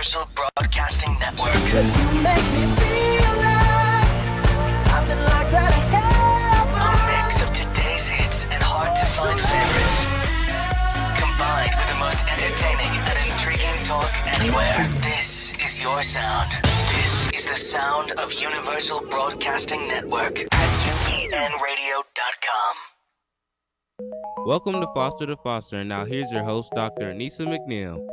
Universal Broadcasting Network. 'Cause you make me feel like I've been locked out of heaven. A mix of today's hits and hard-to-find favorites, combined with the most entertaining and intriguing talk anywhere. This is your sound. This is the sound of Universal Broadcasting Network at UENradio.com. Welcome to Foster, and now here's your host, Dr. Anissa McNeil.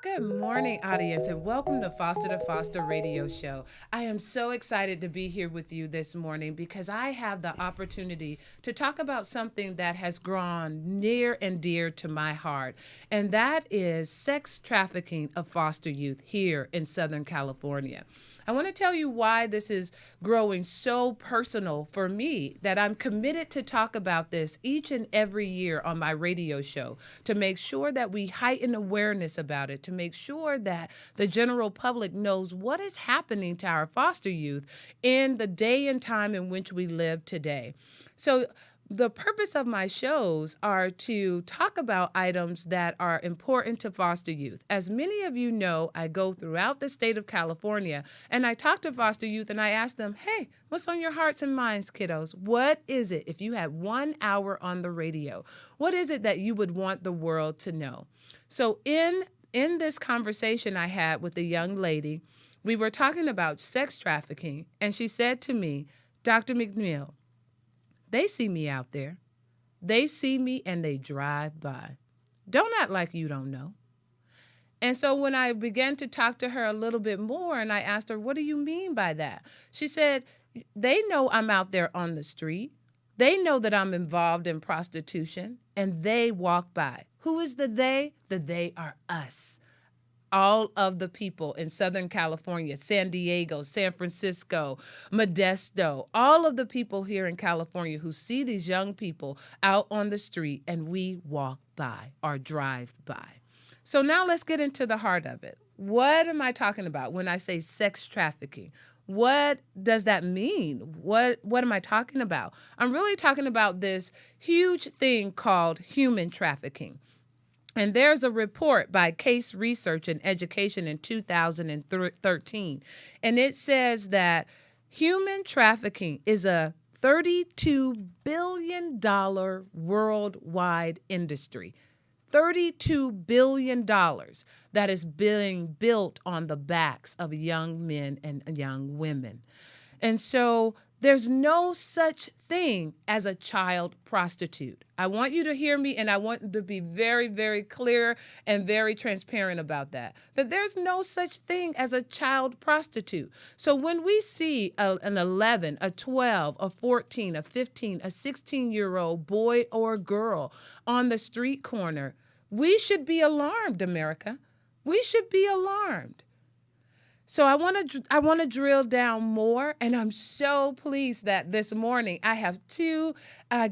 Good morning, audience, and welcome to Foster Radio Show. I am so excited to be here with you this morning because I have the opportunity to talk about something that has grown near and dear to my heart, and that is sex trafficking of foster youth here in Southern California. I want to tell you why this is growing so personal for me, that I'm committed to talk about this each and every year on my radio show, to make sure that we heighten awareness about it, to make sure that the general public knows what is happening to our foster youth in the day and time in which we live today. So the purpose of my shows are to talk about items that are important to foster youth. As many of you know, I go throughout the state of California and I talk to foster youth and I ask them, hey, what's on your hearts and minds, kiddos? What is it, if you had 1 hour on the radio, what is it that you would want the world to know? So in this conversation I had with a young lady, we were talking about sex trafficking, and she said to me, Dr. McNeil, they see me out there. They see me and they drive by. Don't act like you don't know. And so when I began to talk to her a little bit more and I asked her, what do you mean by that? She said, they know I'm out there on the street. They know that I'm involved in prostitution and they walk by. Who is the they? The they are us. All of the people in Southern California, San Diego, San Francisco, Modesto, all of the people here in California who see these young people out on the street and we walk by or drive by. So now let's get into the heart of it. What am I talking about when I say sex trafficking? What does that mean? What am I talking about? I'm really talking about this huge thing called human trafficking. And there's a report by Case Research and Education in 2013, and it says that human trafficking is a $32 billion worldwide industry. $32 billion that is being built on the backs of young men and young women. And so there's no such thing as a child prostitute. I want you to hear me, and I want to be very, very clear and very transparent about that there's no such thing as a child prostitute. So when we see an 11, a 12, a 14, a 15, a 16-year-old boy or girl on the street corner, we should be alarmed, America. We should be alarmed. So I want to drill down more, and I'm so pleased that this morning I have two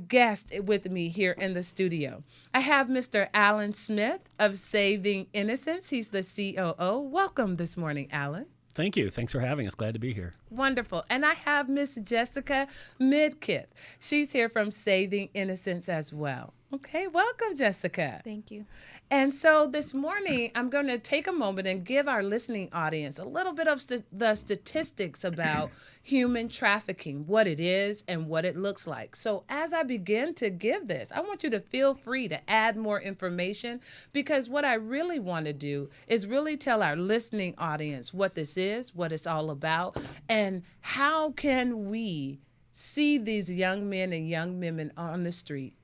guests with me here in the studio. I have Mr. Alan Smyth of Saving Innocence. He's the COO. Welcome this morning, Alan. Thank you. Thanks for having us. Glad to be here. Wonderful. And I have Miss Jessica Midkiff. She's here from Saving Innocence as well. Okay, welcome, Jessica. Thank you. And so this morning, I'm going to take a moment and give our listening audience a little bit of the statistics about human trafficking, what it is and what it looks like. So as I begin to give this, I want you to feel free to add more information, because what I really want to do is really tell our listening audience what this is, what it's all about, and how can we see these young men and young women on the street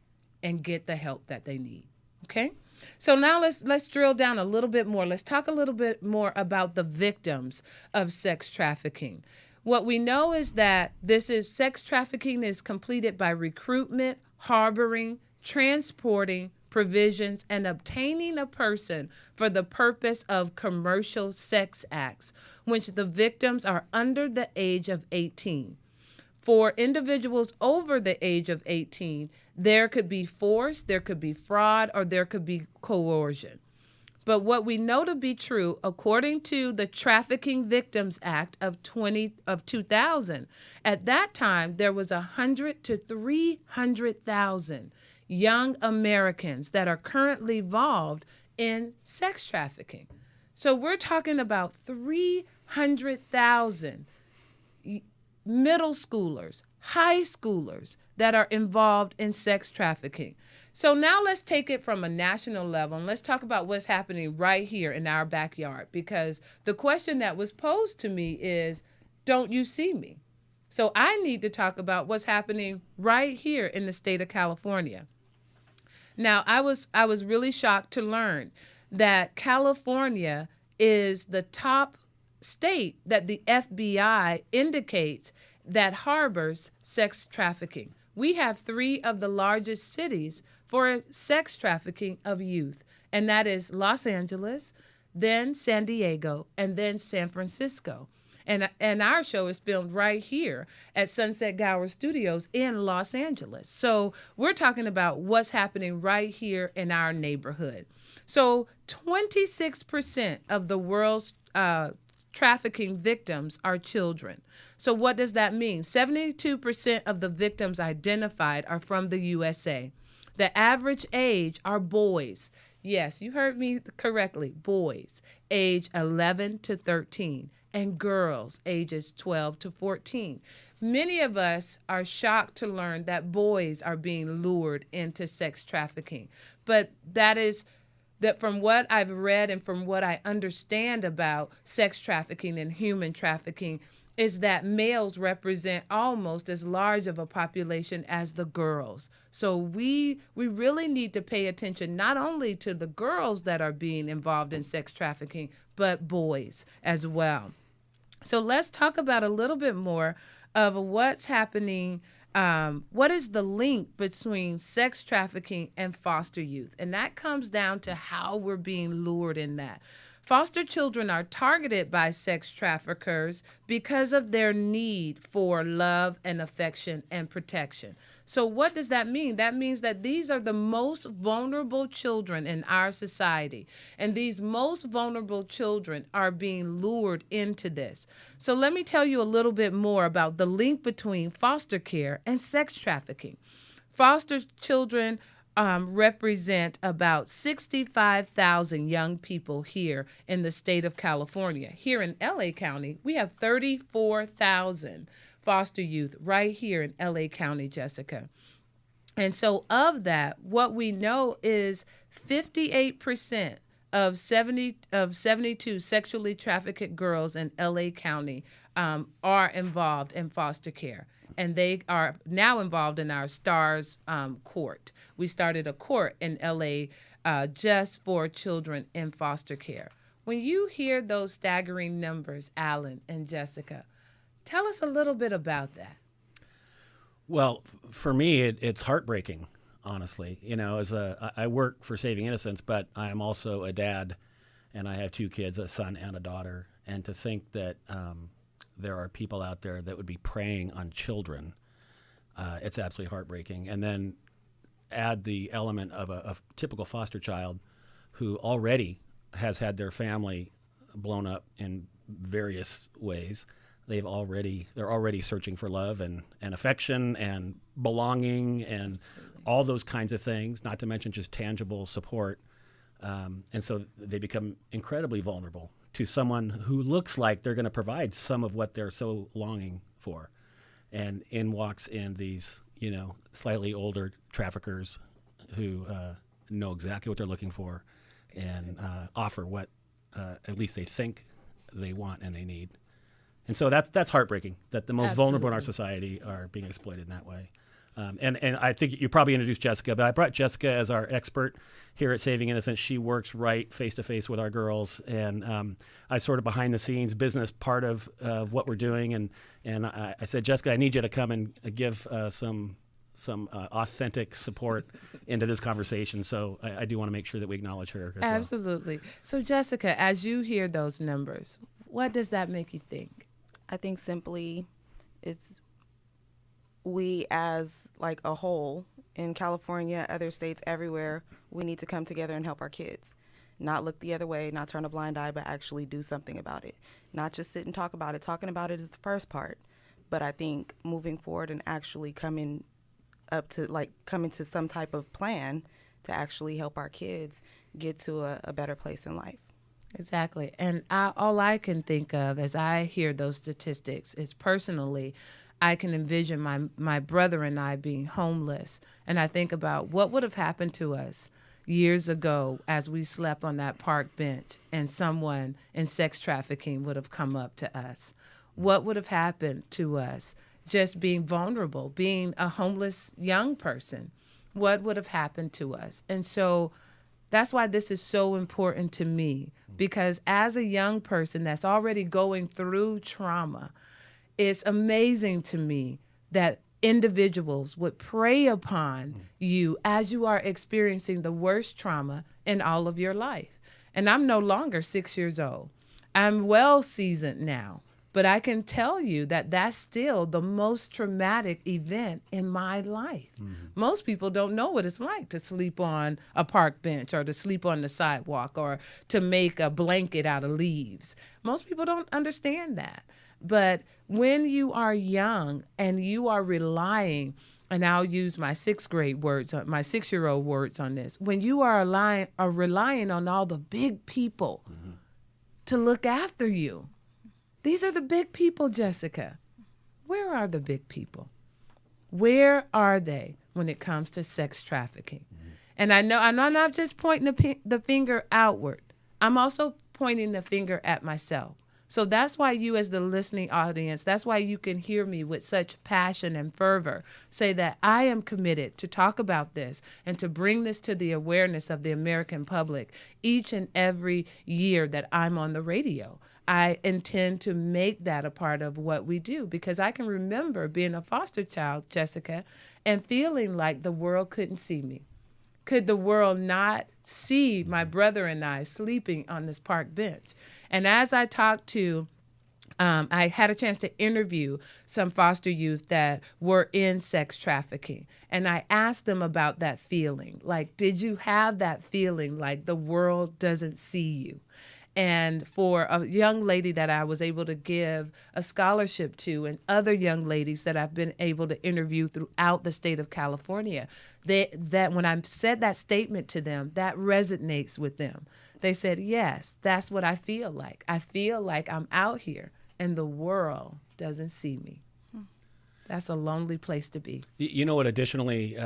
and get the help that they need. Okay? So now let's drill down a little bit more. Let's talk a little bit more about the victims of sex trafficking. What we know is that sex trafficking is completed by recruitment, harboring, transporting, provisions, and obtaining a person for the purpose of commercial sex acts, which the victims are under the age of 18. For individuals over the age of 18, there could be force, there could be fraud, or there could be coercion. But what we know to be true, according to the Trafficking Victims Act of 2000, at that time there was 100 to 300,000 young Americans that are currently involved in sex trafficking. So we're talking about 300,000 middle schoolers, high schoolers that are involved in sex trafficking. So now let's take it from a national level and let's talk about what's happening right here in our backyard, because the question that was posed to me is, don't you see me? So I need to talk about what's happening right here in the state of California. Now, I was really shocked to learn that California is the top state that the FBI indicates that harbors sex trafficking. We have 3 of the largest cities for sex trafficking of youth, and that is Los Angeles, then San Diego, and then San Francisco. And our show is filmed right here at Sunset Gower Studios in Los Angeles. So we're talking about what's happening right here in our neighborhood. So 26% of the world's trafficking victims are children. So what does that mean? 72% of the victims identified are from the USA. The average age are boys. Yes, you heard me correctly, boys, age 11 to 13. And girls ages 12 to 14. Many of us are shocked to learn that boys are being lured into sex trafficking. But that from what I've read and from what I understand about sex trafficking and human trafficking is that males represent almost as large of a population as the girls. So we really need to pay attention not only to the girls that are being involved in sex trafficking, but boys as well. So let's talk about a little bit more of what's happening. What is the link between sex trafficking and foster youth? And that comes down to how we're being lured in that. Foster children are targeted by sex traffickers because of their need for love and affection and protection. So what does that mean? That means that these are the most vulnerable children in our society. And these most vulnerable children are being lured into this. So let me tell you a little bit more about the link between foster care and sex trafficking. Foster children represent about 65,000 young people here in the state of California. Here in LA County, we have 34,000 foster youth right here in LA County, Jessica. And so of that, what we know is 58% of 72 sexually trafficked girls in LA County are involved in foster care. And they are now involved in our STARS court. We started a court in LA just for children in foster care. When you hear those staggering numbers, Alan and Jessica, tell us a little bit about that. Well, for me, it's heartbreaking, honestly. You know, I work for Saving Innocence, but I am also a dad, and I have 2 kids, a son and a daughter. And to think that there are people out there that would be preying on children, it's absolutely heartbreaking. And then add the element of a typical foster child who already has had their family blown up in various ways. They're already searching for love and affection and belonging and all those kinds of things, not to mention just tangible support. And so they become incredibly vulnerable to someone who looks like they're going to provide some of what they're so longing for. And in walks in these, slightly older traffickers who know exactly what they're looking for and offer what at least they think they want and they need. And so that's heartbreaking that the most vulnerable in our society are being exploited in that way. And I think you probably introduced Jessica, but I brought Jessica as our expert here at Saving Innocence. She works right face-to-face with our girls, and I sort of behind the scenes business part of what we're doing. And I said, Jessica, I need you to come and give some authentic support into this conversation. So I do want to make sure that we acknowledge her as Absolutely. Well. So Jessica, as you hear those numbers, what does that make you think? I think simply it's we as like a whole in California, other states, everywhere, we need to come together and help our kids. Not look the other way, not turn a blind eye, but actually do something about it. Not just sit and talk about it. Talking about it is the first part. But I think moving forward and actually coming up to like coming to some type of plan to actually help our kids get to a better place in life. Exactly. And all I can think of as I hear those statistics is personally, I can envision my brother and I being homeless. And I think about what would have happened to us years ago as we slept on that park bench and someone in sex trafficking would have come up to us. What would have happened to us just being vulnerable, being a homeless young person? What would have happened to us? And so that's why this is so important to me, because as a young person that's already going through trauma, it's amazing to me that individuals would prey upon you as you are experiencing the worst trauma in all of your life. And I'm no longer 6 years old. I'm well seasoned now, but I can tell you that that's still the most traumatic event in my life. Most people don't know what it's like to sleep on a park bench or to sleep on the sidewalk or to make a blanket out of leaves. Most people don't understand that. But when you are young and you are relying, and I'll use my 6-year-old words on this, when you are relying on all the big people to look after you. These are the big people, Jessica. Where are the big people? Where are they when it comes to sex trafficking? And I know I'm not just pointing the finger outward. I'm also pointing the finger at myself. So that's why you as the listening audience, that's why you can hear me with such passion and fervor say that I am committed to talk about this and to bring this to the awareness of the American public each and every year that I'm on the radio. I intend to make that a part of what we do, because I can remember being a foster child, Jessica, and feeling like the world couldn't see me. Could the world not see my brother and I sleeping on this park bench? And as I talked to, I had a chance to interview some foster youth that were in sex trafficking. And I asked them about that feeling. Like, did you have that feeling like the world doesn't see you? And for a young lady that I was able to give a scholarship to, and other young ladies that I've been able to interview throughout the state of California, that when I said that statement to them, that resonates with them. They said, yes, that's what I feel like. I feel like I'm out here and the world doesn't see me. That's a lonely place to be. You know what additionally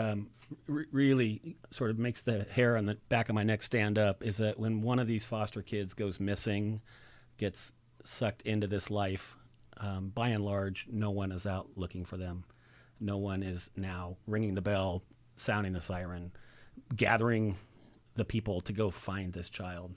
really sort of makes the hair on the back of my neck stand up is that when one of these foster kids goes missing, gets sucked into this life, by and large, no one is out looking for them. No one is now ringing the bell, sounding the siren, gathering the people to go find this child.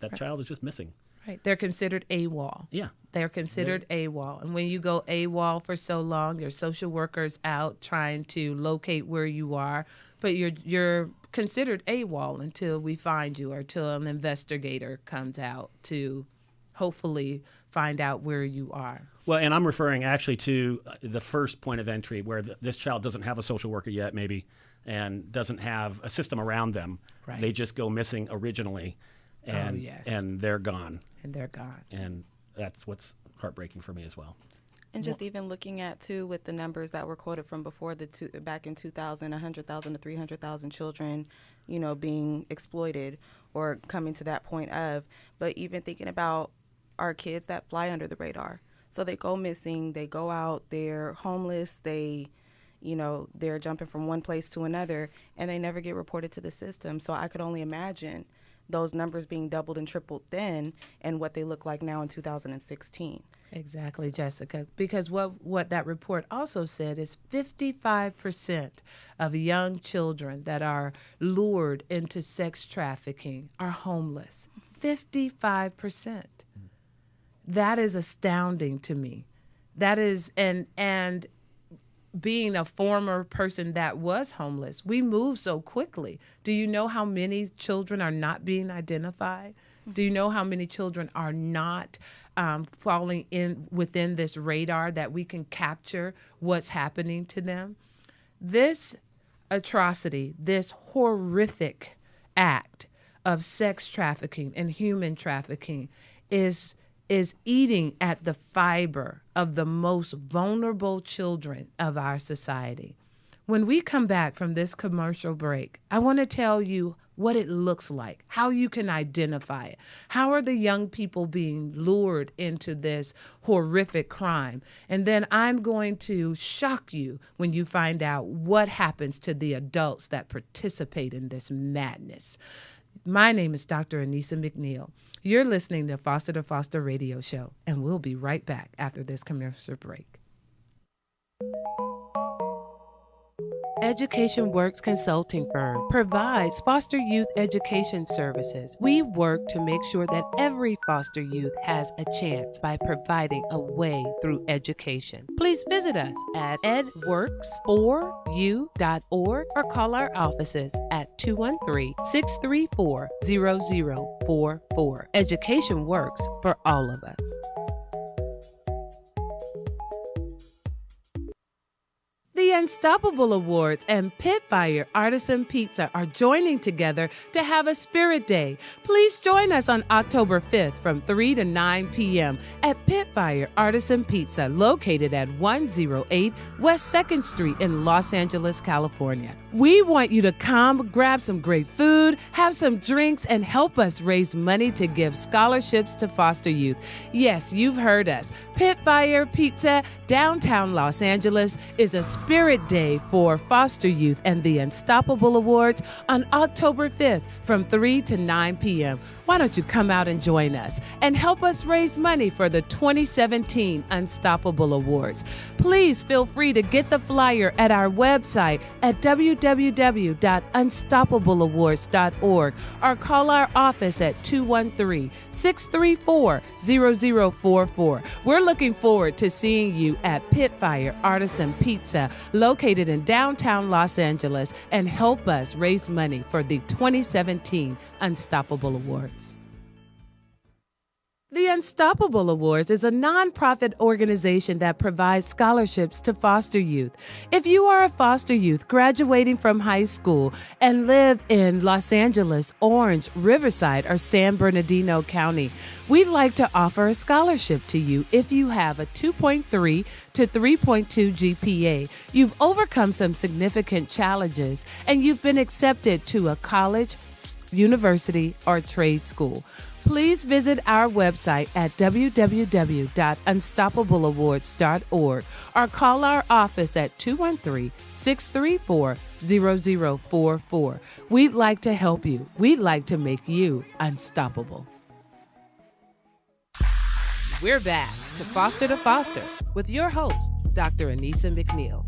That child is just missing. Right. They're considered AWOL. Yeah. They're considered AWOL. And when you go AWOL for so long, your social worker's out trying to locate where you are, but you're considered AWOL until we find you or until an investigator comes out to hopefully find out where you are. Well, and I'm referring actually to the first point of entry where this child doesn't have a social worker yet, maybe, and doesn't have a system around them. Right. They just go missing originally, and and they're gone. And they're gone. And that's what's heartbreaking for me as well. And just even looking at, too, with the numbers that were quoted from before, back in 2000, 100,000 to 300,000 children, you know, being exploited or coming to that point of. But even thinking about our kids that fly under the radar. So they go missing, they go out, they're homeless, they're jumping from one place to another, and they never get reported to the system. So I could only imagine those numbers being doubled and tripled then and what they look like now in 2016. Exactly, Jessica. Because what that report also said is 55% of young children that are lured into sex trafficking are homeless. 55%. That is astounding to me. That is, and being a former person that was homeless, we move so quickly. Do you know how many children are not being identified? Do you know how many children are not falling in within this radar that we can capture what's happening to them? This atrocity, this horrific act of sex trafficking and human trafficking is eating at the fiber of the most vulnerable children of our society. When we come back from this commercial break, I want to tell you what it looks like, how you can identify it. How are the young people being lured into this horrific crime? And then I'm going to shock you when you find out what happens to the adults that participate in this madness. My name is Dr. Anissa McNeil. You're listening to Foster to Foster Radio Show, and we'll be right back after this commercial break. Education Works Consulting Firm provides foster youth education services. We work to make sure that every foster youth has a chance by providing a way through education. Please visit us at edworks4u.org or call our offices at 213-634-0044. Education works for all of us. The Unstoppable Awards and Pitfire Artisan Pizza are joining together to have a Spirit Day. Please join us on October 5th from 3 to 9 p.m. at Pitfire Artisan Pizza, located at 108 West 2nd Street in Los Angeles, California. We want you to come, grab some great food, have some drinks, and help us raise money to give scholarships to foster youth. Yes, you've heard us. Pitfire Pizza, downtown Los Angeles, is a Spirit Day for foster youth and the Unstoppable Awards on October 5th from 3 to 9 p.m. Why don't you come out and join us and help us raise money for the 2017 Unstoppable Awards? Please feel free to get the flyer at our website at www.unstoppableawards.org or call our office at 213-634-0044. We're looking forward to seeing you at Pitfire Artisan Pizza, located in downtown Los Angeles, and help us raise money for the 2017 Unstoppable Awards. The Unstoppable Awards is a nonprofit organization that provides scholarships to foster youth. If you are a foster youth graduating from high school and live in Los Angeles, Orange, Riverside, or San Bernardino County, we'd like to offer a scholarship to you if you have a 2.3 to 3.2 GPA. You've overcome some significant challenges, and you've been accepted to a college, university, or trade school. Please visit our website at www.unstoppableawards.org or call our office at 213-634-0044. We'd like to help you. We'd like to make you unstoppable. We're back to Foster with your host, Dr. Anissa McNeil.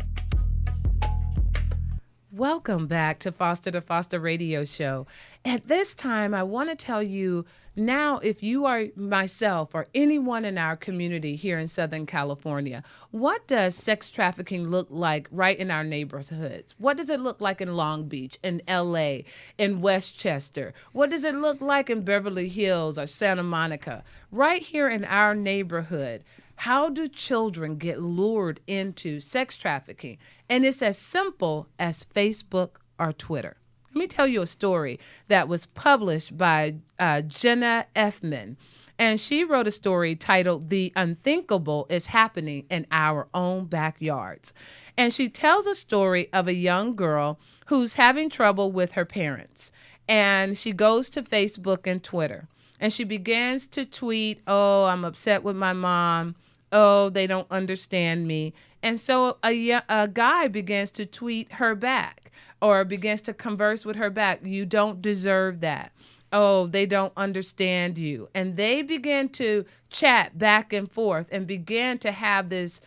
Welcome back to Foster Radio Show. At this time, I want to tell you now, if you are myself or anyone in our community here in Southern California, what does sex trafficking look like right in our neighborhoods? What does it look like in Long Beach, in LA, in Westchester? What does it look like in Beverly Hills or Santa Monica? Right here in our neighborhood, how do children get lured into sex trafficking? And it's as simple as Facebook or Twitter. Let me tell you a story that was published by Jenna Effman. And she wrote a story titled "The Unthinkable is Happening in Our Own Backyards." And she tells a story of a young girl who's having trouble with her parents. And she goes to Facebook and Twitter. And she begins to tweet, "Oh, I'm upset with my mom. Oh, they don't understand me." And so a guy begins to tweet her back or begins to converse with her back. "You don't deserve that. Oh, they don't understand you." And they begin to chat back and forth and begin to have this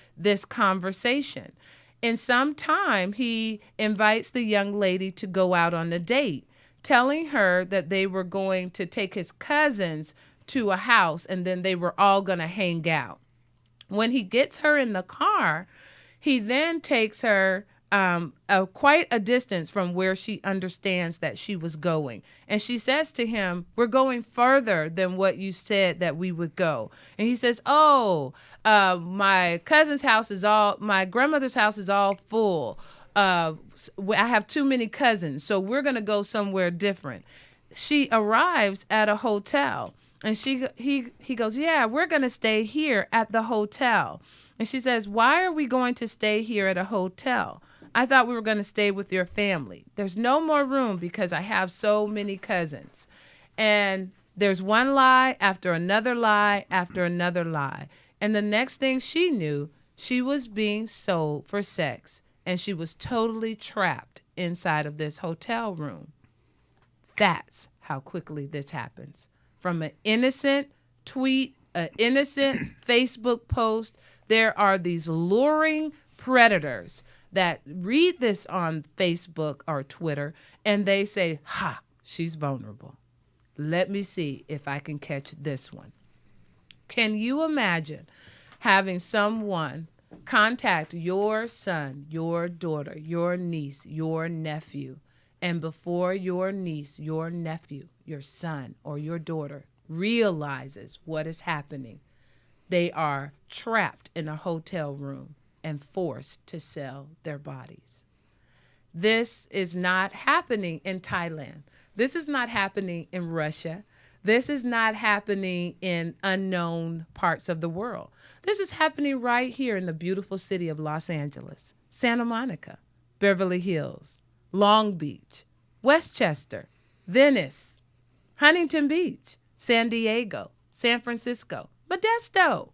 conversation. In some time, he invites the young lady to go out on a date, telling her that they were going to take his cousins to a house and then they were all going to hang out. When he gets her in the car, he then takes her quite a distance from where she understands that she was going. And she says to him, "We're going further than what you said that we would go." And he says, "Oh, my grandmother's house is all full. I have too many cousins, so we're going to go somewhere different." She arrives at a hotel. And he goes, "Yeah, we're going to stay here at the hotel." And she says, "Why are we going to stay here at a hotel?" I thought we were going to stay with your family. There's no more room because I have so many cousins. And there's one lie after another lie after another lie. And the next thing she knew, she was being sold for sex. And she was totally trapped inside of this hotel room. That's how quickly this happens. From an innocent tweet, an innocent Facebook post, there are these luring predators that read this on Facebook or Twitter, and they say, ha, she's vulnerable. Let me see if I can catch this one. Can you imagine having someone contact your son, your daughter, your niece, your nephew, and before your niece, your nephew, your son, or your daughter realizes what is happening, they are trapped in a hotel room and forced to sell their bodies? This is not happening in Thailand. This is not happening in Russia. This is not happening in unknown parts of the world. This is happening right here in the beautiful city of Los Angeles, Santa Monica, Beverly Hills, Long Beach, Westchester, Venice, Huntington Beach, San Diego, San Francisco, Modesto.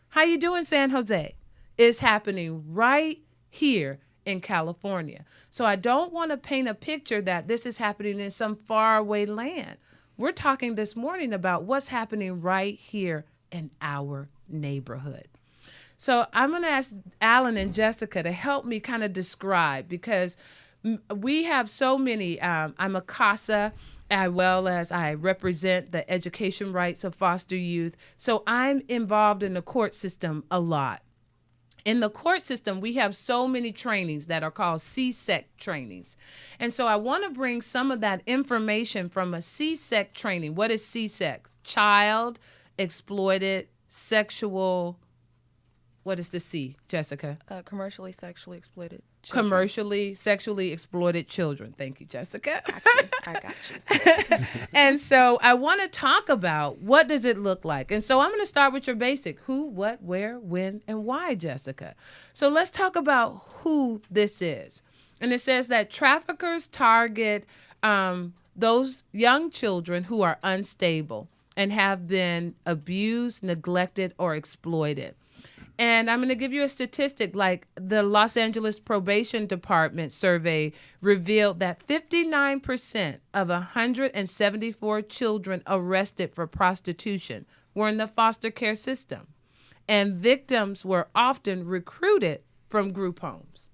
How you doing, San Jose? It's happening right here in California. So I don't want to paint a picture that this is happening in some faraway land. We're talking this morning about what's happening right here in our neighborhood. So I'm going to ask Alan and Jessica to help me kind of describe, because we have so many. I'm a CASA, as well as I represent the education rights of foster youth. So I'm involved in the court system a lot. In the court system, we have so many trainings that are called CSEC trainings. And so I want to bring some of that information from a CSEC training. What is CSEC? Child Exploited Sexual. What is the C, Jessica? Commercially sexually exploited children. Commercially sexually exploited children. Thank you, Jessica. I got you. And so I want to talk about what does it look like. And so I'm going to start with your basic who, what, where, when, and why, Jessica. So let's talk about who this is. And it says that traffickers target those young children who are unstable and have been abused, neglected, or exploited. And I'm going to give you a statistic, like the Los Angeles Probation Department survey revealed that 59% of 174 children arrested for prostitution were in the foster care system. And victims were often recruited from group homes,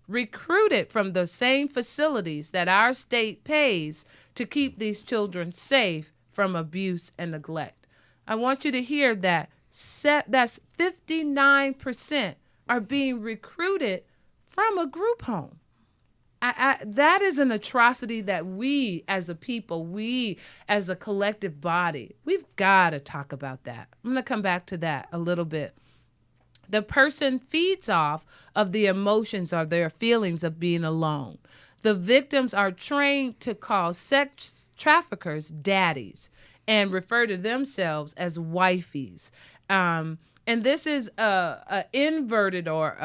recruited from the same facilities that our state pays to keep these children safe from abuse and neglect. I want you to hear that. That's 59% are being recruited from a group home. That is an atrocity that we as a people, we as a collective body, we've got to talk about that. I'm going to come back to that a little bit. The person feeds off of the emotions or their feelings of being alone. The victims are trained to call sex traffickers daddies and refer to themselves as wifeys. And this is a inverted or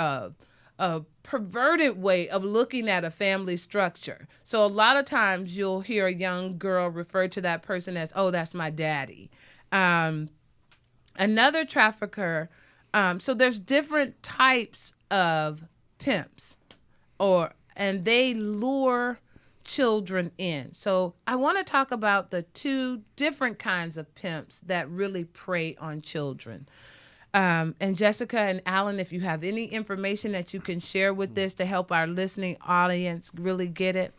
a perverted way of looking at a family structure. So a lot of times you'll hear a young girl refer to that person as, oh, that's my daddy. Another trafficker, so there's different types of pimps, and they lure children in. So I want to talk about the two different kinds of pimps that really prey on children. And Jessica and Alan, if you have any information that you can share with this to help our listening audience really get it,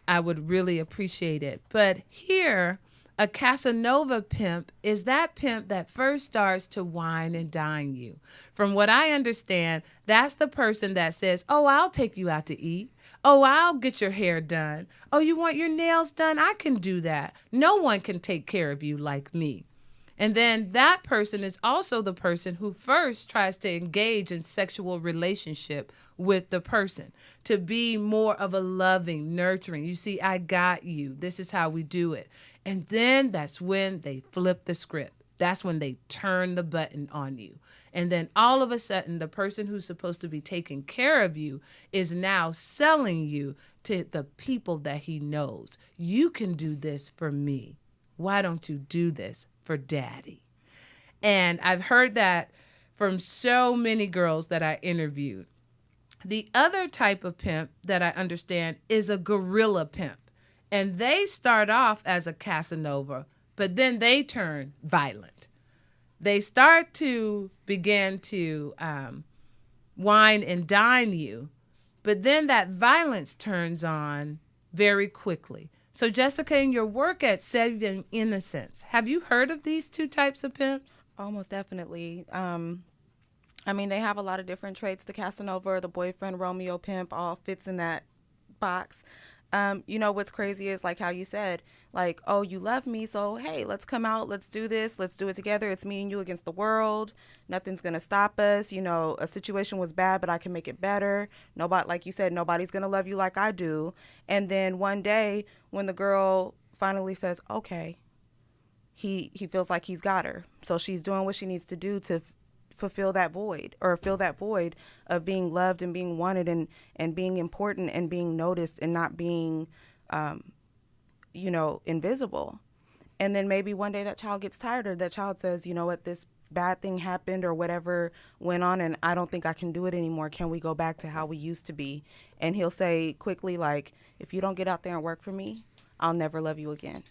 I would really appreciate it. But here, a Casanova pimp is that pimp that first starts to wine and dine you. From what I understand, that's the person that says, oh, I'll take you out to eat. Oh, I'll get your hair done. Oh, you want your nails done? I can do that. No one can take care of you like me. And then that person is also the person who first tries to engage in sexual relationship with the person, to be more of a loving, nurturing. You see, I got you. This is how we do it. And then that's when they flip the script. That's when they turn the button on you. And then all of a sudden, the person who's supposed to be taking care of you is now selling you to the people that he knows. You can do this for me. Why don't you do this for daddy? And I've heard that from so many girls that I interviewed. The other type of pimp that I understand is a guerrilla pimp. And they start off as a Casanova, but then they turn violent. They start to begin to wine and dine you, but then that violence turns on very quickly. So Jessica, in your work at Saving Innocence, have you heard of these two types of pimps? Almost definitely. I mean, they have a lot of different traits. The Casanova or the boyfriend Romeo pimp all fits in that box. You know, what's crazy is like how you said, like, oh, you love me, so hey, let's come out, let's do this, let's do it together. It's me and you against the world. Nothing's going to stop us. You know, a situation was bad, but I can make it better. Nobody, like you said, nobody's going to love you like I do. And then one day when the girl finally says, okay, he feels like he's got her. So she's doing what she needs to do to fulfill that void, or fill that void of being loved and being wanted and being important and being noticed and not being, you know, invisible. And then maybe one day that child gets tired, or that child says, you know what, this bad thing happened or whatever went on and I don't think I can do it anymore. Can we go back to how we used to be? And he'll say quickly, like, if you don't get out there and work for me, I'll never love you again.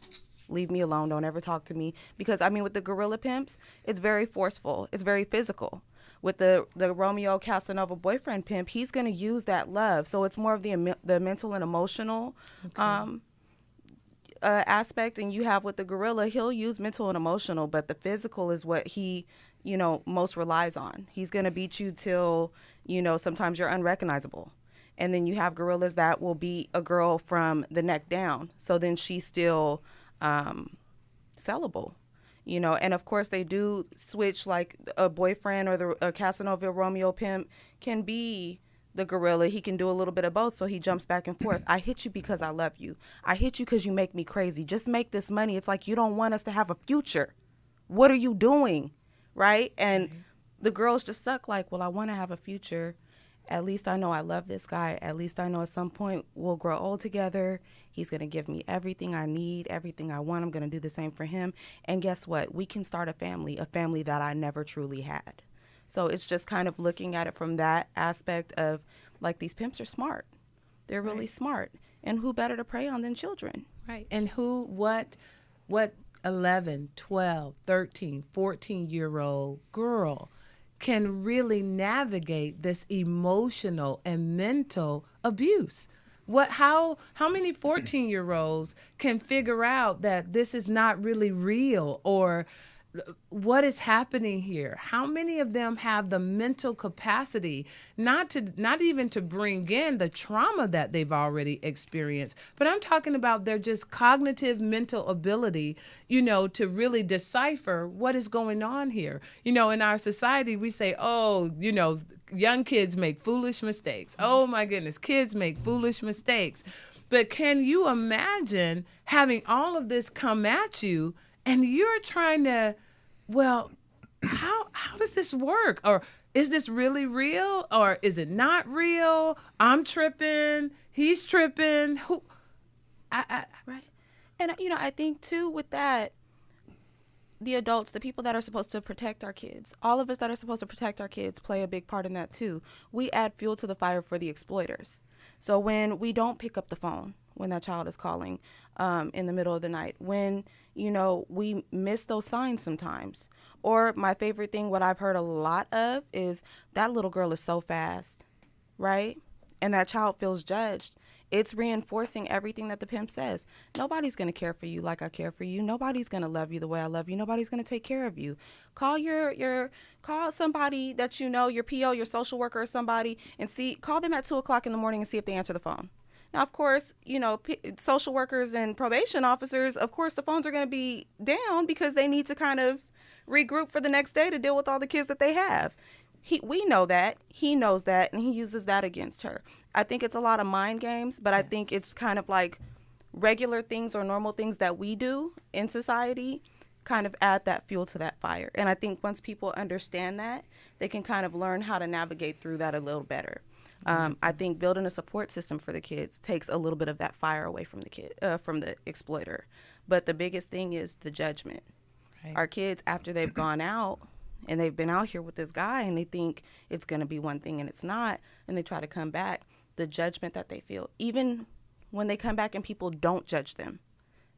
Leave me alone. Don't ever talk to me. Because, I mean, with the guerrilla pimps, it's very forceful. It's very physical. With the Romeo Casanova boyfriend pimp, he's going to use that love. So it's more of the mental and emotional aspect. And you have with the guerrilla, he'll use mental and emotional, but the physical is what he, you know, most relies on. He's going to beat you till, you know, sometimes you're unrecognizable. And then you have gorillas that will beat a girl from the neck down. So then she's still sellable, you know. And of course they do switch, like a boyfriend or a Casanova Romeo pimp can be the gorilla. He can do a little bit of both, so he jumps back and forth. I hit you because I love you. I hit you because you make me crazy. Just make this money. It's like you don't want us to have a future. What are you doing? Right? And the girls just suck like, well, I want to have a future. At least I know I love this guy. At least I know at some point we'll grow old together. He's going to give me everything I need, everything I want. I'm going to do the same for him. And guess what? We can start a family that I never truly had. So it's just kind of looking at it from that aspect of, like, these pimps are smart. They're really smart. And who better to prey on than children? Right. And what 11, 12, 13, 14-year-old girl can really navigate this emotional and mental abuse? How many 14-year-olds can figure out that this is not really real, or what is happening here? How many of them have the mental capacity not even to bring in the trauma that they've already experienced, but I'm talking about their just cognitive mental ability, you know, to really decipher what is going on here. You know, in our society, we say, oh, you know, young kids make foolish mistakes. Oh my goodness, kids make foolish mistakes. But can you imagine having all of this come at you and you're trying to, well, how does this work? Or is this really real? Or is it not real? I'm tripping. He's tripping. Right. And, you know, I think, too, with that, the adults, the people that are supposed to protect our kids, all of us that are supposed to protect our kids play a big part in that, too. We add fuel to the fire for the exploiters. So when we don't pick up the phone when that child is calling in the middle of the night, when, you know, we miss those signs sometimes. Or my favorite thing, what I've heard a lot of, is that little girl is so fast, right? And that child feels judged. It's reinforcing everything that the pimp says. Nobody's going to care for you like I care for you. Nobody's going to love you the way I love you. Nobody's going to take care of you. Call call somebody that you know, your PO, your social worker or somebody, and call them at 2:00 in the morning and see if they answer the phone. Now, of course, you know, social workers and probation officers, of course, the phones are going to be down because they need to kind of regroup for the next day to deal with all the kids that they have. We know that. He knows that, and he uses that against her. I think it's a lot of mind games, but I think it's kind of like regular things or normal things that we do in society kind of add that fuel to that fire. And I think once people understand that, they can kind of learn how to navigate through that a little better. I think building a support system for the kids takes a little bit of that fire away from from the exploiter. But the biggest thing is the judgment. Right. Our kids, after they've gone out and they've been out here with this guy and they think it's going to be one thing and it's not, and they try to come back, the judgment that they feel, even when they come back and people don't judge them,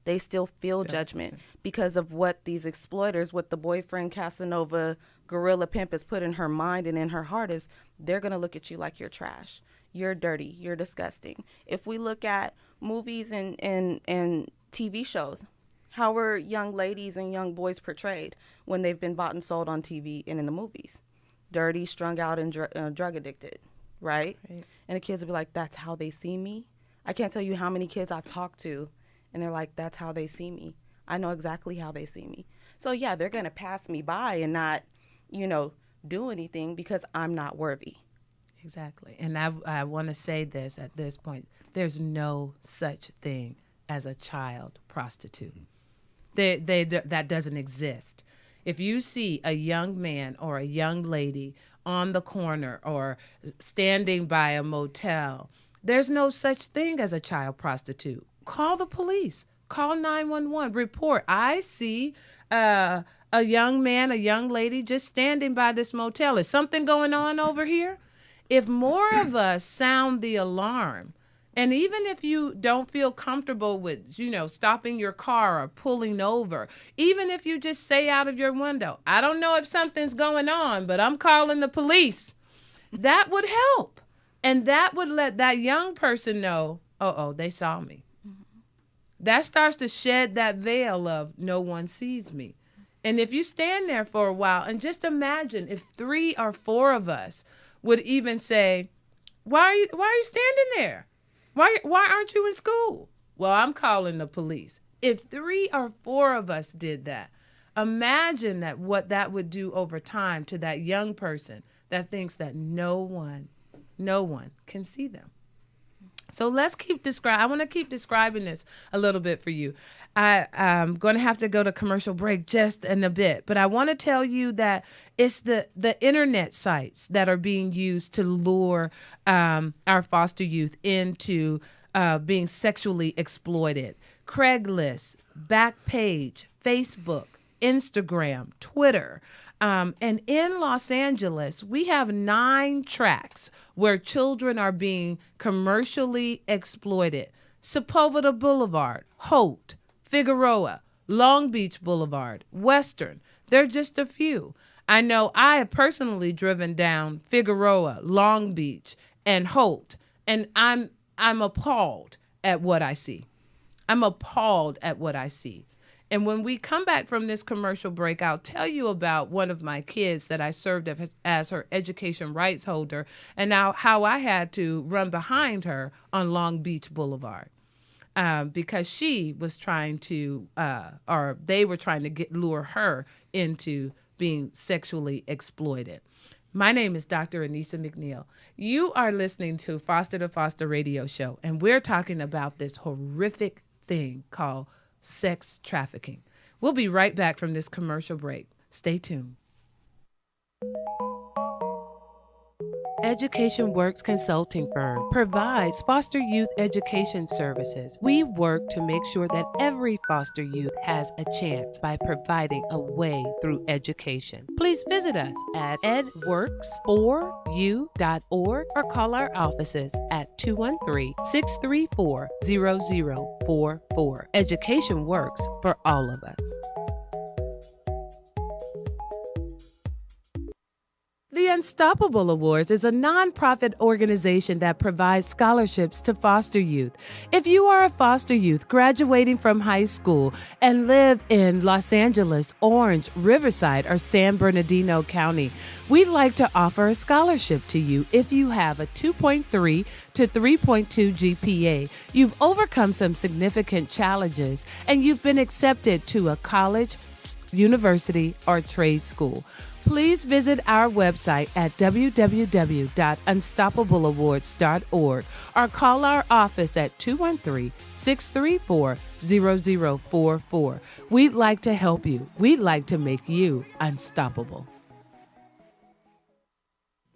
they still feel judgment because of what these exploiters, what the boyfriend Casanova gorilla pimp has put in her mind and in her heart is they're going to look at you like you're trash. You're dirty. You're disgusting. If we look at movies and TV shows, how are young ladies and young boys portrayed when they've been bought and sold on TV and in the movies? Dirty, strung out, and drug addicted, right? And the kids will be like, that's how they see me. I can't tell you how many kids I've talked to, and they're like, that's how they see me. I know exactly how they see me. So, yeah, they're going to pass me by and not, do anything because I'm not worthy. Exactly. And I want to say this at this point. There's no such thing as a child prostitute. That doesn't exist. If you see a young man or a young lady on the corner or standing by a motel, there's no such thing as a child prostitute. Call the police. Call 911. Report. I see a young man, a young lady just standing by this motel. Is something going on over here? If more of us sound the alarm, and even if you don't feel comfortable with, stopping your car or pulling over, even if you just say out of your window, I don't know if something's going on, but I'm calling the police, that would help. And that would let that young person know, they saw me. That starts to shed that veil of no one sees me. And if you stand there for a while and just imagine if 3 or 4 of us would even say, why are you standing there? Why aren't you in school? Well, I'm calling the police. If 3 or 4 of us did that, imagine what that would do over time to that young person that thinks that no one can see them. So let's I want to keep describing this a little bit for you. I'm going to have to go to commercial break just in a bit, but I want to tell you that it's the internet sites that are being used to lure our foster youth into being sexually exploited. Craigslist, Backpage, Facebook, Instagram, Twitter. And in Los Angeles, we have 9 tracks where children are being commercially exploited. Sepulveda Boulevard, Holt, Figueroa, Long Beach Boulevard, Western. They're just a few. I know I have personally driven down Figueroa, Long Beach, and Holt, and I'm appalled at what I see. I'm appalled at what I see. And when we come back from this commercial break, I'll tell you about one of my kids that I served as her education rights holder and now how I had to run behind her on Long Beach Boulevard because she was trying to, or they were trying to lure her into being sexually exploited. My name is Dr. Anissa McNeil. You are listening to Foster to Foster radio show, and we're talking about this horrific thing called sex trafficking. We'll be right back from this commercial break. Stay tuned. Education Works Consulting Firm provides foster youth education services. We work to make sure that every foster youth has a chance by providing a way through education. Please visit us at edworks4u.org or call our offices at 213-634-0044. Education works for all of us. The Unstoppable Awards is a nonprofit organization that provides scholarships to foster youth. If you are a foster youth graduating from high school and live in Los Angeles, Orange, Riverside, or San Bernardino County, we'd like to offer a scholarship to you if you have a 2.3 to 3.2 GPA, you've overcome some significant challenges, and you've been accepted to a college, university, or trade school. Please visit our website at www.unstoppableawards.org or call our office at 213-634-0044. We'd like to help you. We'd like to make you unstoppable.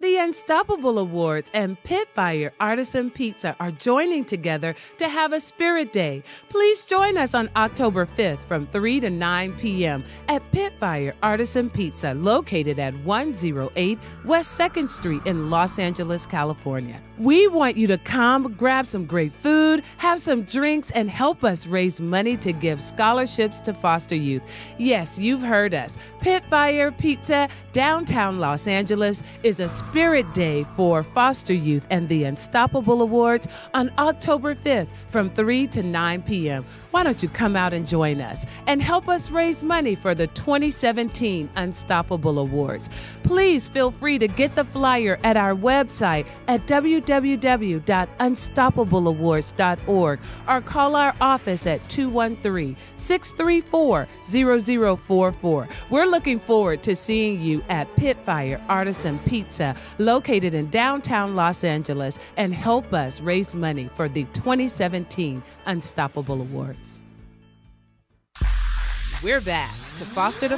The Unstoppable Awards and Pitfire Artisan Pizza are joining together to have a Spirit Day. Please join us on October 5th from 3 to 9 p.m. at Pitfire Artisan Pizza, located at 108 West 2nd Street in Los Angeles, California. We want you to come, grab some great food, have some drinks, and help us raise money to give scholarships to foster youth. Yes, you've heard us. Pitfire Pizza, downtown Los Angeles, is a Spirit Day for foster youth and the Unstoppable Awards on October 5th from 3 to 9 p.m. Why don't you come out and join us and help us raise money for the 2017 Unstoppable Awards? Please feel free to get the flyer at our website at www.unstoppableawards.org or call our office at 213-634-0044. We're looking forward to seeing you at Pitfire Artisan Pizza, located in downtown Los Angeles, and help us raise money for the 2017 Unstoppable Awards. We're back to Foster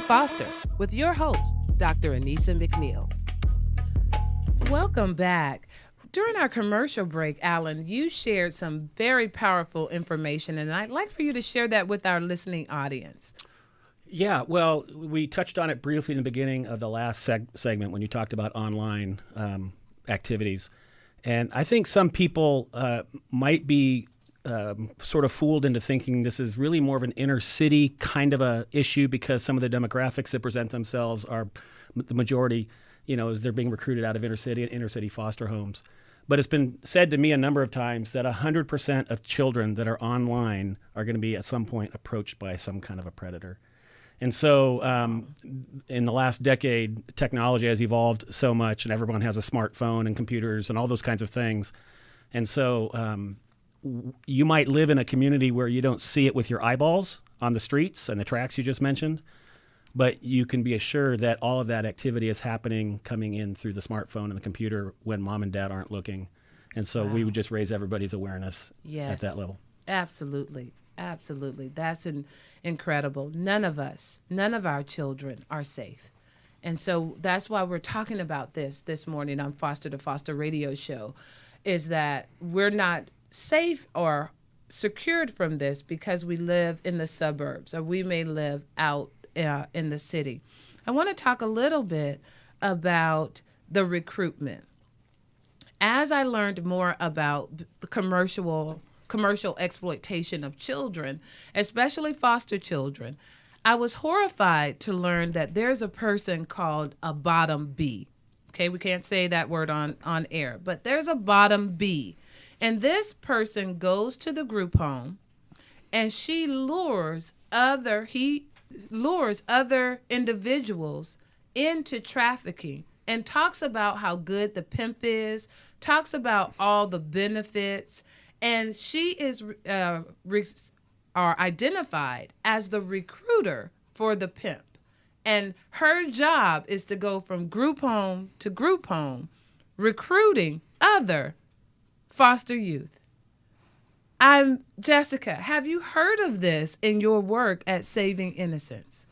with your host, Dr. Anissa McNeil. Welcome back. During our commercial break, Alan, you shared some very powerful information, and I'd like for you to share that with our listening audience. Yeah, well, we touched on it briefly in the beginning of the last segment when you talked about online activities. And I think some people might be sort of fooled into thinking this is really more of an inner city kind of a issue because some of the demographics that present themselves are the majority, as they're being recruited out of inner city foster homes. But it's been said to me a number of times that 100% of children that are online are going to be at some point approached by some kind of a predator. And so in the last decade, technology has evolved so much and everyone has a smartphone and computers and all those kinds of things. And so you might live in a community where you don't see it with your eyeballs on the streets and the tracks you just mentioned, but you can be assured that all of that activity is happening coming in through the smartphone and the computer when mom and dad aren't looking. And so we would just raise everybody's awareness at that level. Absolutely. Absolutely. That's incredible. None of our children are safe. And so that's why we're talking about this morning on Foster to Foster radio show, is that we're not safe or secured from this because we live in the suburbs or we may live out in the city. I want to talk a little bit about the recruitment. As I learned more about the commercial exploitation of children, especially foster children, I was horrified to learn that there's a person called a bottom B. Okay, we can't say that word on air, but there's a bottom B. And this person goes to the group home and he lures other individuals into trafficking and talks about how good the pimp is, talks about all the benefits, and she is identified as the recruiter for the pimp. And her job is to go from group home to group home, recruiting other foster youth. Jessica, have you heard of this in your work at Saving Innocence?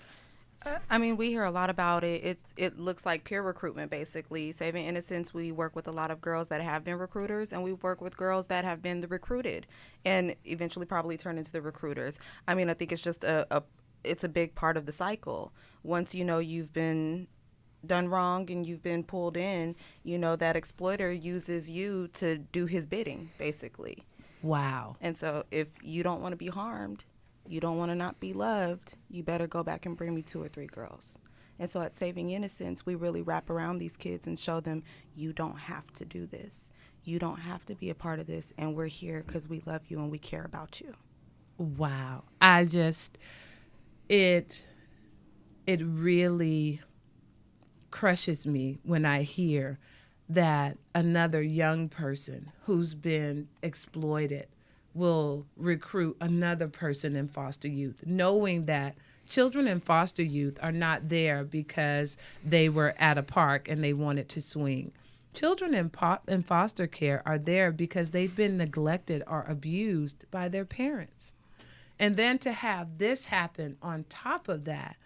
I mean, we hear a lot about it. It looks like peer recruitment, basically. Saving Innocence, we work with a lot of girls that have been recruiters, and we've worked with girls that have been the recruited and eventually probably turn into the recruiters. I mean, I think it's just it's a big part of the cycle. Once you've been done wrong and you've been pulled in, that exploiter uses you to do his bidding, basically. Wow. And so if you don't want to be harmed, you don't want to not be loved, you better go back and bring me 2 or 3 girls. And so at Saving Innocence, we really wrap around these kids and show them, you don't have to do this. You don't have to be a part of this, and we're here because we love you and we care about you. Wow. It really crushes me when I hear that another young person who's been exploited will recruit another person in foster youth, knowing that children in foster youth are not there because they were at a park and they wanted to swing. Children in foster care are there because they've been neglected or abused by their parents. And then to have this happen on top of that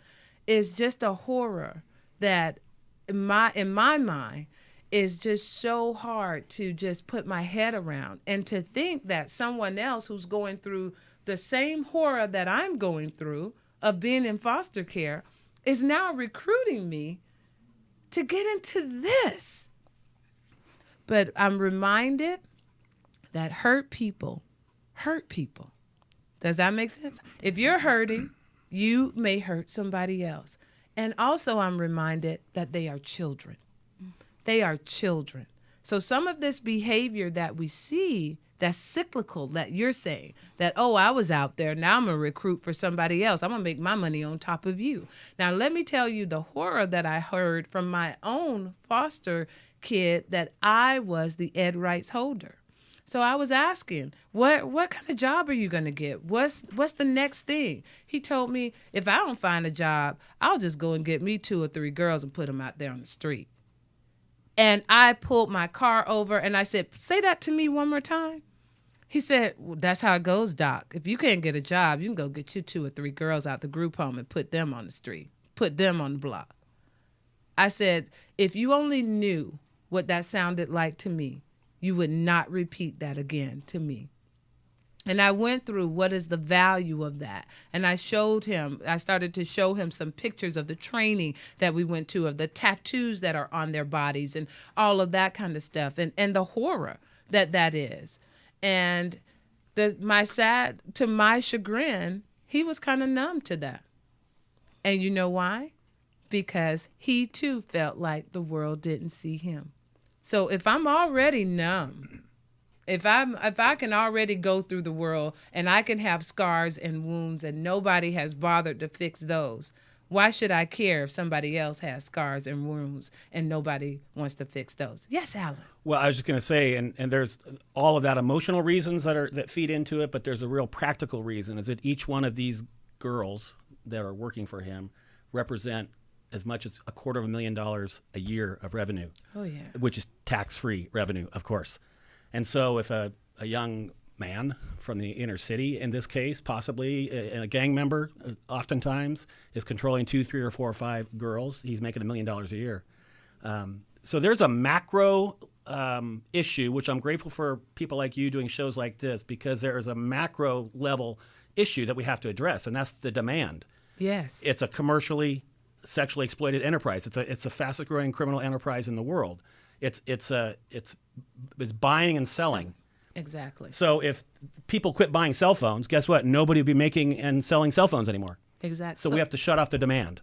is just a horror that in my mind is just so hard to just put my head around. And to think that someone else who's going through the same horror that I'm going through of being in foster care is now recruiting me to get into this. But I'm reminded that hurt people hurt people. Does that make sense? If you're hurting, you may hurt somebody else. And also I'm reminded that they are children. They are children. So some of this behavior that we see, that's cyclical, that you're saying, that, oh, I was out there, now I'm going to recruit for somebody else. I'm going to make my money on top of you. Now, let me tell you the horror that I heard from my own foster kid that I was the ed rights holder. So I was asking, what kind of job are you going to get? What's the next thing? He told me, if I don't find a job, I'll just go and get me 2 or 3 girls and put them out there on the street. And I pulled my car over and I said, say that to me one more time. He said, well, that's how it goes, Doc. If you can't get a job, you can go get you 2 or 3 girls out the group home and put them on the street, put them on the block. I said, if you only knew what that sounded like to me, you would not repeat that again to me. And I went through what is the value of that. And I started to show him some pictures of the training that we went to, of the tattoos that are on their bodies and all of that kind of stuff, and the horror that is. And to my chagrin, he was kind of numb to that. And you know why? Because he too felt like the world didn't see him. So if I'm already numb, if I can already go through the world and I can have scars and wounds and nobody has bothered to fix those, why should I care if somebody else has scars and wounds and nobody wants to fix those? Yes, Alan. Well, I was just going to say, and there's all of that emotional reasons that feed into it, but there's a real practical reason, is that each one of these girls that are working for him represent as much as $250,000 a year of revenue. Oh, yeah. Which is tax-free revenue, of course. And so if a young man from the inner city, in this case, possibly a gang member, oftentimes, is controlling 2, 3, or 4 or 5 girls, he's making $1 million a year. So there's a macro issue, which I'm grateful for people like you doing shows like this, because there is a macro level issue that we have to address, and that's the demand. Yes. It's a commercially sexually exploited enterprise. It's the fastest growing criminal enterprise in the world. It's buying and selling. Exactly. So if people quit buying cell phones, guess what? Nobody will be making and selling cell phones anymore. Exactly. So we have to shut off the demand.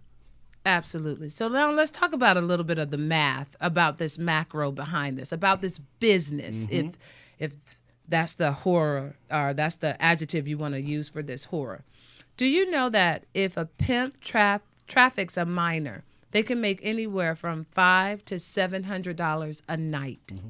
Absolutely. So now let's talk about a little bit of the math about this macro behind this, about this business. Mm-hmm. If that's the horror, or that's the adjective you want to use for this horror. Do you know that if a pimp traffics a minor, they can make anywhere from $500 to $700 a night? Mm-hmm.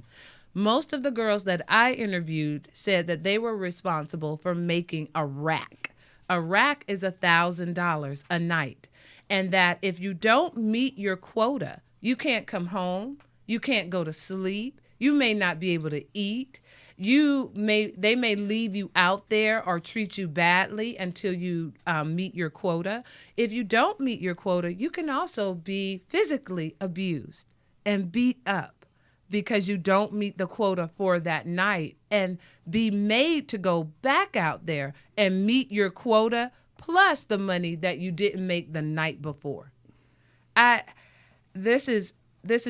Most of the girls that I interviewed said that they were responsible for making a rack. A rack is $1,000 a night. And that if you don't meet your quota, you can't come home, you can't go to sleep, you may not be able to eat. They may leave you out there or treat you badly until you meet your quota. If you don't meet your quota, you can also be physically abused and beat up because you don't meet the quota for that night, and be made to go back out there and meet your quota plus the money that you didn't make the night before. This is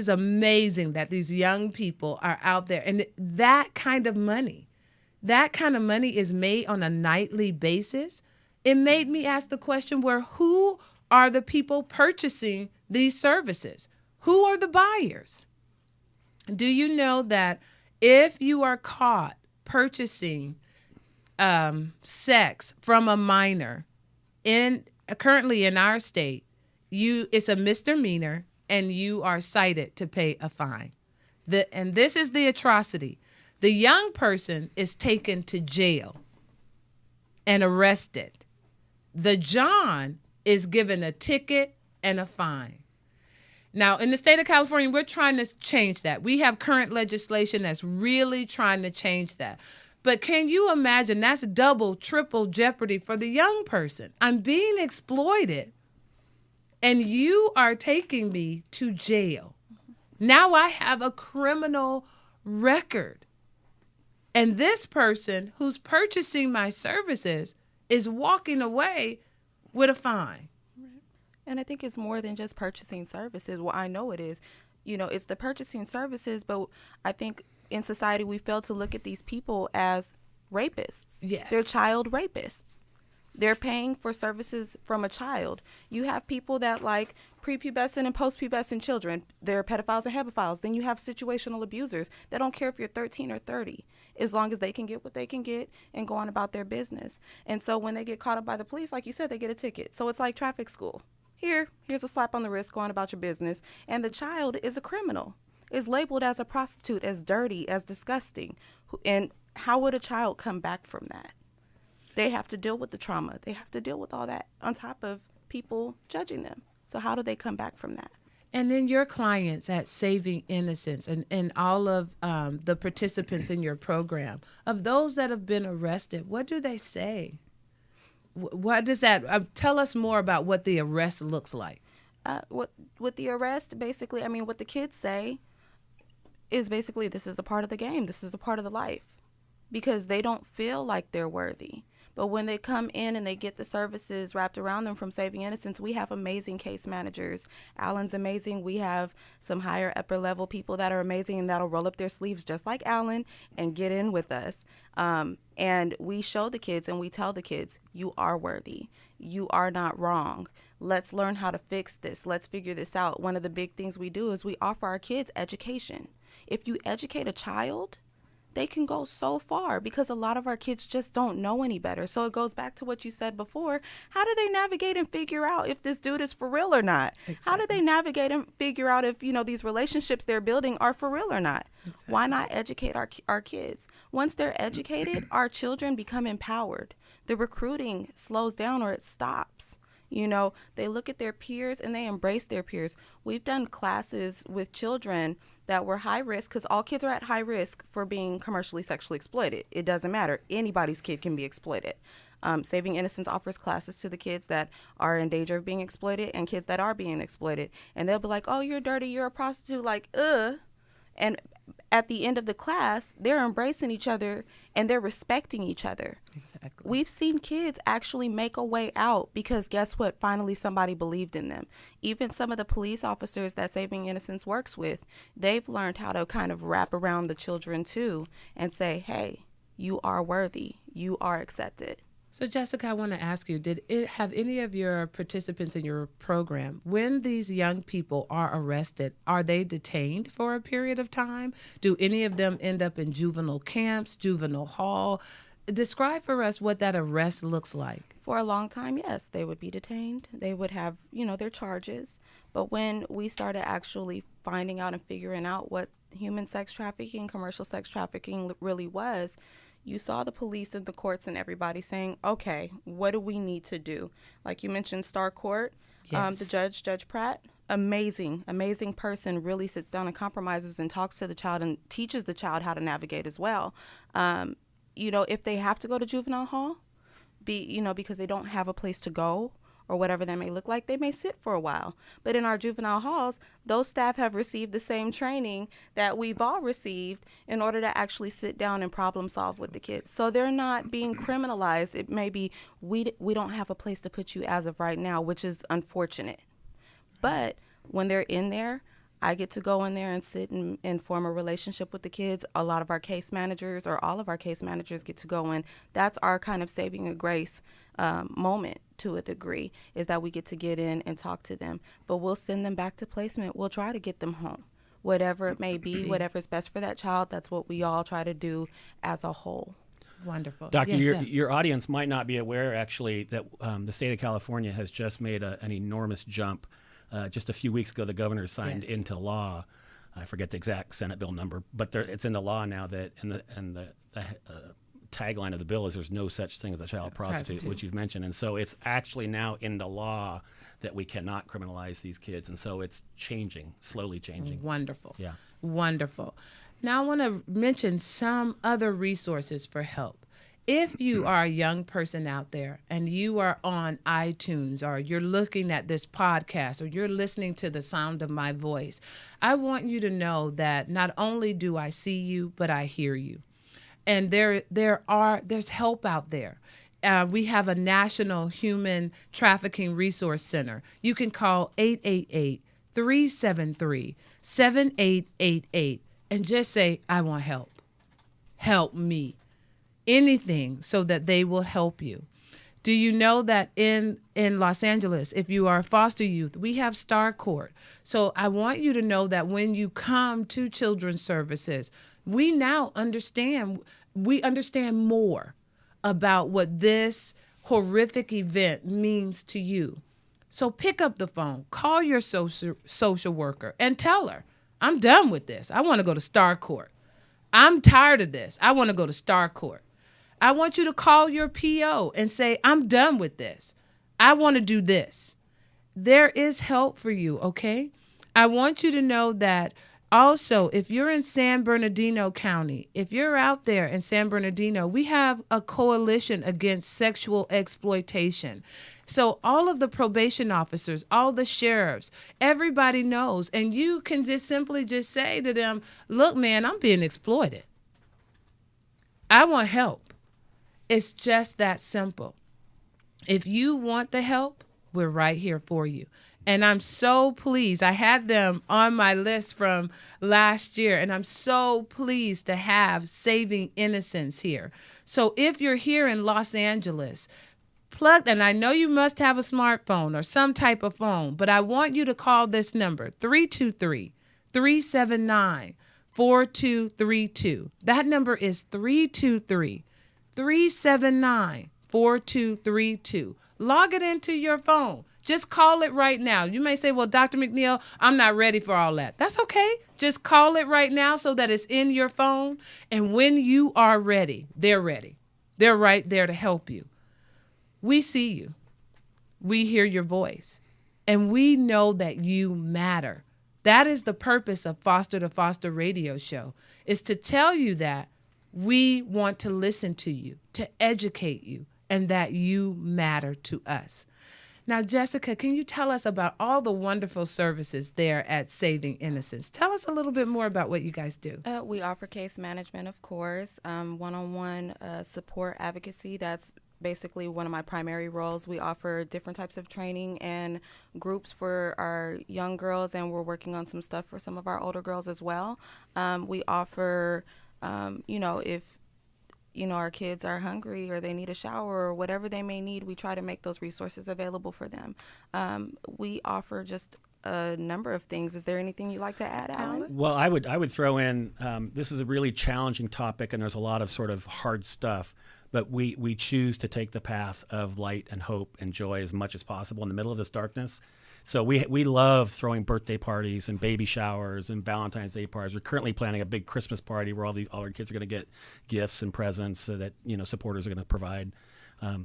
amazing that these young people are out there, and that kind of money is made on a nightly basis. It made me ask the question, who are the people purchasing these services? Who are the buyers? Do you know that if you are caught purchasing sex from a minor currently in our state, it's a misdemeanor, and you are cited to pay a fine. And this is the atrocity. The young person is taken to jail and arrested. The John is given a ticket and a fine. Now, in the state of California, we're trying to change that. We have current legislation that's really trying to change that. But can you imagine that's double, triple jeopardy for the young person? I'm being exploited, and you are taking me to jail. Now I have a criminal record. And this person who's purchasing my services is walking away with a fine. And I think it's more than just purchasing services. Well, I know it is. It's the purchasing services, but I think in society we fail to look at these people as rapists. Yes. They're child rapists. They're paying for services from a child. You have people that like prepubescent and postpubescent children. They're pedophiles and hebophiles. Then you have situational abusers that don't care if you're 13 or 30, as long as they can get what they can get and go on about their business. And so when they get caught up by the police, like you said, they get a ticket. So it's like traffic school. Here's a slap on the wrist, go on about your business. And the child is a criminal, is labeled as a prostitute, as dirty, as disgusting. And how would a child come back from that? They have to deal with the trauma. They have to deal with all that on top of people judging them. So how do they come back from that? And then your clients at Saving Innocence and all of the participants in your program, of those that have been arrested, what do they say? What does that tell us more about what the arrest looks like? With the arrest, basically, what the kids say is basically, this is a part of the game. This is a part of the life, because they don't feel like they're worthy. But when they come in and they get the services wrapped around them from Saving Innocence, we have amazing case managers. Alan's amazing. We have some higher upper level people that are amazing and that'll roll up their sleeves just like Alan and get in with us. And we show the kids and we tell the kids, you are worthy. You are not wrong. Let's learn how to fix this. Let's figure this out. One of the big things we do is we offer our kids education. If you educate a child, they can go so far, because a lot of our kids just don't know any better. So it goes back to what you said before. How do they navigate and figure out if this dude is for real or not? Exactly. How do they navigate and figure out if, these relationships they're building are for real or not? Exactly. Why not educate our kids? Once they're educated, our children become empowered. The recruiting slows down or it stops. They look at their peers and they embrace their peers. We've done classes with children that were high risk, because all kids are at high risk for being commercially sexually exploited. It doesn't matter. Anybody's kid can be exploited. Saving Innocence offers classes to the kids that are in danger of being exploited and kids that are being exploited. And they'll be like, oh, you're dirty, you're a prostitute, like, And at the end of the class, they're embracing each other and they're respecting each other. Exactly. We've seen kids actually make a way out because guess what? Finally, somebody believed in them. Even some of the police officers that Saving Innocence works with, they've learned how to kind of wrap around the children too and say, hey, you are worthy. You are accepted. So, Jessica, I want to ask you, have any of your participants in your program, when these young people are arrested, are they detained for a period of time? Do any of them end up in juvenile camps, juvenile hall? Describe for us what that arrest looks like. For a long time, yes, they would be detained. They would have, their charges. But when we started actually finding out and figuring out what human sex trafficking, commercial sex trafficking really was, you saw the police and the courts and everybody saying, okay, what do we need to do? Like you mentioned, Star Court, yes. The Judge Pratt, amazing person, really sits down and compromises and talks to the child and teaches the child how to navigate as well. If they have to go to juvenile hall, because they don't have a place to go or whatever that may look like, they may sit for a while. But in our juvenile halls, those staff have received the same training that we've all received in order to actually sit down and problem solve with the kids. So they're not being criminalized. It may be, we don't have a place to put you as of right now, which is unfortunate. But when they're in there, I get to go in there and sit and form a relationship with the kids. A lot of our case managers or all of our case managers get to go in. That's our kind of saving a grace moment to a degree, is that we get to get in and talk to them. But we'll send them back to placement. We'll try to get them home. Whatever it may be, whatever's best for that child, that's what we all try to do as a whole. Wonderful. Doctor, yes, your audience might not be aware, actually, that the state of California has just made an enormous jump. Just a few weeks ago, the governor signed into law. I forget the exact Senate bill number, but it's into law now that, and the tagline of the bill is there's no such thing as a child prostitute, which you've mentioned. And so it's actually now in the law that we cannot criminalize these kids. And so it's changing, slowly changing. Wonderful. Yeah. Wonderful. Now I want to mention some other resources for help. If you are a young person out there and you are on iTunes or you're looking at this podcast or you're listening to the sound of my voice, I want you to know that not only do I see you, but I hear you. And there's help out there. We have a National Human Trafficking Resource Center. You can call 888-373-7888 and just say, I want help. Help me. Anything so that they will help you. Do you know that in Los Angeles, if you are a foster youth, we have Star Court. So I want you to know that when you come to Children's Services, we now understand more about what this horrific event means to you. So pick up the phone, call your social worker and tell her, I'm done with this. I want to go to Star Court. I'm tired of this. I want to go to Star Court. I want you to call your PO and say, I'm done with this. I want to do this. There is help for you, okay? I want you to know that also, if you're in San Bernardino County, if you're out there in San Bernardino, we have a coalition against sexual exploitation. So all of the probation officers, all the sheriffs, everybody knows. And you can just simply just say to them, look, man, I'm being exploited. I want help. It's just that simple. If you want the help, we're right here for you. And I'm so pleased. I had them on my list from last year, and I'm so pleased to have Saving Innocence here. So if you're here in Los Angeles, and I know you must have a smartphone or some type of phone, but I want you to call this number, 323-379-4232. That number is 323-379-4232. Log it into your phone. Just call it right now. You may say, well, Dr. McNeil, I'm not ready for all that. That's okay. Just call it right now so that it's in your phone. And when you are ready, they're ready. They're right there to help you. We see you. We hear your voice. And we know that you matter. That is the purpose of Foster to Foster radio show, is to tell you that we want to listen to you, to educate you, and that you matter to us. Now, Jessica, can you tell us about all the wonderful services there at Saving Innocence? Tell us a little bit more about what you guys do. We offer case management, of course, one-on-one support advocacy. That's basically one of my primary roles. We offer different types of training and groups for our young girls, and we're working on some stuff for some of our older girls as well. We offer, if our kids are hungry or they need a shower or whatever they may need, we try to make those resources available for them. We offer just a number of things. Is there anything you'd like to add, Alan? Well, I would throw in, this is a really challenging topic, and there's a lot of sort of hard stuff, but we choose to take the path of light and hope and joy as much as possible in the middle of this darkness. So we love throwing birthday parties and baby showers and Valentine's Day parties. We're currently planning a big Christmas party where all our kids are going to get gifts and presents so that supporters are going to provide.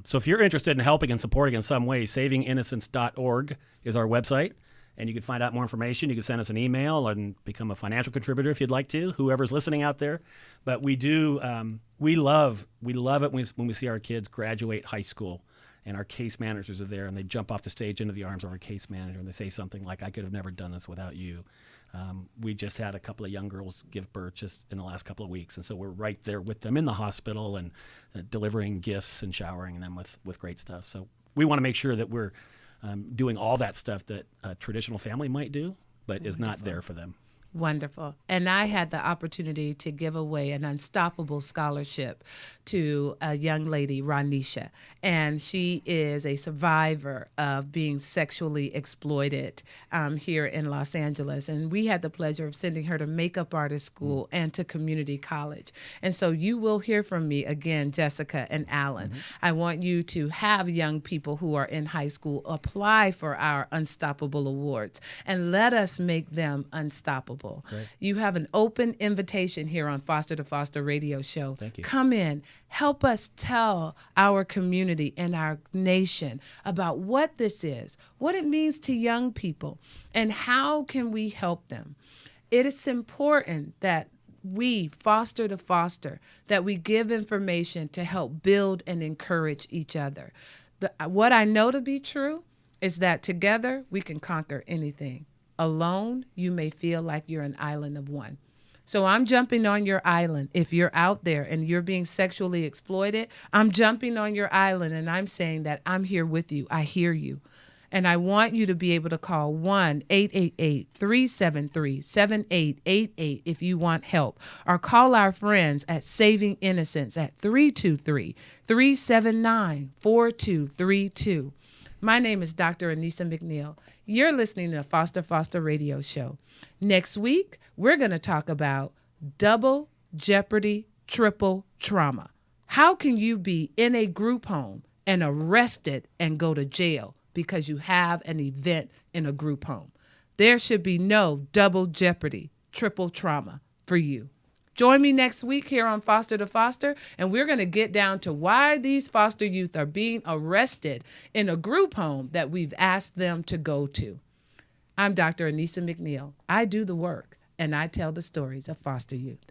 So if you're interested in helping and supporting in some way, savinginnocence.org is our website, and you can find out more information. You can send us an email and become a financial contributor if you'd like to, whoever's listening out there. But we do we love it when we see our kids graduate high school. And our case managers are there, and they jump off the stage into the arms of our case manager, and they say something like, I could have never done this without you. We just had a couple of young girls give birth just in the last couple of weeks, and so we're right there with them in the hospital and delivering gifts and showering them with great stuff. So we want to make sure that we're doing all that stuff that a traditional family might do, but is not there for them. Wonderful. And I had the opportunity to give away an Unstoppable scholarship to a young lady, Ronisha. And she is a survivor of being sexually exploited here in Los Angeles. And we had the pleasure of sending her to makeup artist school and to community college. And so you will hear from me again, Jessica and Alan. I want you to have young people who are in high school apply for our Unstoppable Awards and let us make them unstoppable. helpful. Great. You have an open invitation here on Foster to Foster Radio Show. Thank you. Come in, help us tell our community and our nation about what this is, what it means to young people, and how can we help them. It is important that we, Foster to Foster, that we give information to help build and encourage each other. What I know to be true is that together we can conquer anything. Alone, you may feel like you're an island of one. So I'm jumping on your island. If you're out there and you're being sexually exploited, I'm jumping on your island and I'm saying that I'm here with you. I hear you. And I want you to be able to call 1-888-373-7888 if you want help. Or call our friends at Saving Innocence at 323-379-4232. My name is Dr. Anissa McNeil. You're listening to the Foster Foster Radio Show. Next week, we're going to talk about double jeopardy, triple trauma. How can you be in a group home and arrested and go to jail because you have an event in a group home? There should be no double jeopardy, triple trauma for you. Join me next week here on Foster to Foster, and we're going to get down to why these foster youth are being arrested in a group home that we've asked them to go to. I'm Dr. Anissa McNeil. I do the work, and I tell the stories of foster youth.